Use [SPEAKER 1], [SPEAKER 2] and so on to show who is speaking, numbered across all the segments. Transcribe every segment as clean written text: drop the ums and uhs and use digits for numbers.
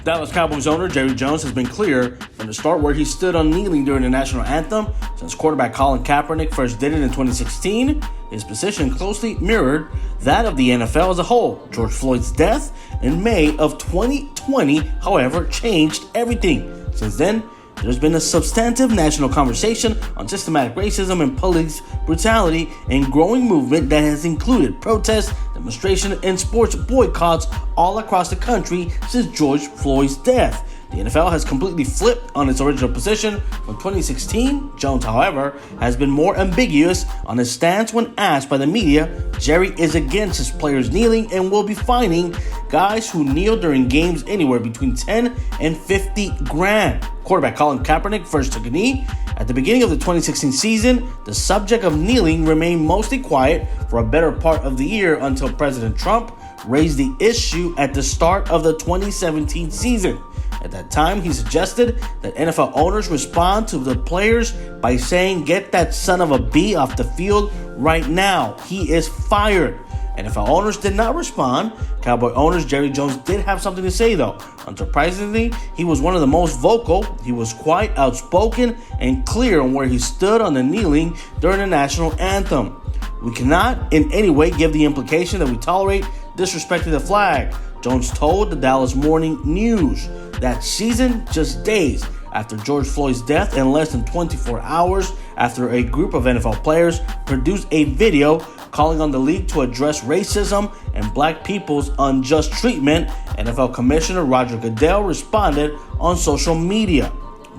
[SPEAKER 1] Dallas Cowboys owner Jerry Jones has been clear from the start where he stood on kneeling during the national anthem since quarterback Colin Kaepernick first did it in 2016. His position closely mirrored that of the NFL as a whole. George Floyd's death in May of 2020, however, changed everything. Since then, there's been a substantive national conversation on systematic racism and police brutality and growing movement that has included protests, demonstrations, and sports boycotts all across the country since George Floyd's death. The NFL has completely flipped on its original position from 2016. Jones, however, has been more ambiguous on his stance when asked by the media. Jerry is against his players kneeling and will be fining guys who kneel during games anywhere between 10 and 50 grand. Quarterback Colin Kaepernick first took a knee at the beginning of the 2016 season. The subject of kneeling remained mostly quiet for a better part of the year until President Trump raised the issue at the start of the 2017 season. At that time, he suggested that NFL owners respond to the players by saying, "Get that son of a B off the field right now. He is fired." NFL owners did not respond. Cowboy owners Jerry Jones did have something to say, though. Unsurprisingly, he was one of the most vocal. He was quite outspoken and clear on where he stood on the kneeling during the national anthem. "We cannot in any way give the implication that we tolerate disrespecting the flag," Jones told the Dallas Morning News. That season, just days after George Floyd's death and less than 24 hours after a group of NFL players produced a video calling on the league to address racism and black people's unjust treatment, NFL Commissioner Roger Goodell responded on social media.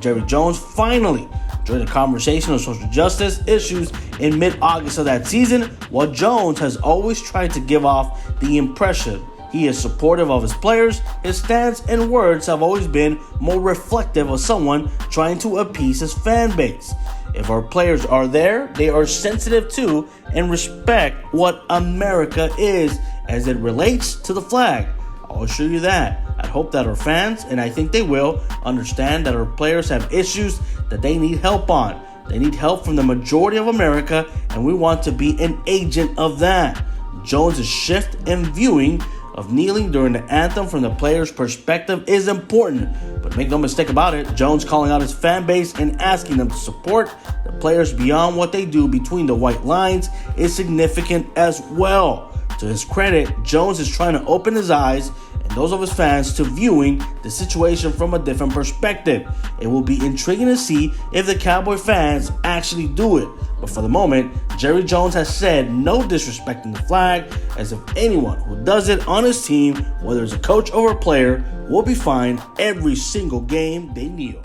[SPEAKER 1] Jerry Jones finally joined a conversation on social justice issues in mid-August of that season, while Jones has always tried to give off the impression he is supportive of his players. His stance and words have always been more reflective of someone trying to appease his fan base. If our players are there, they are sensitive to and respect what America is as it relates to the flag. I'll assure you that. I hope that our fans, and I think they will, understand that our players have issues that they need help on. They need help from the majority of America, and we want to be an agent of that. Jones' shift in viewing of kneeling during the anthem from the player's perspective is important, but make no mistake about it, Jones calling out his fan base and asking them to support the players beyond what they do between the white lines is significant as well. To his credit, Jones is trying to open his eyes and those of his fans to viewing the situation from a different perspective. It will be intriguing to see if the Cowboy fans actually do it. But for the moment, Jerry Jones has said no disrespecting the flag, as if anyone who does it on his team, whether it's a coach or a player, will be fined every single game they kneel.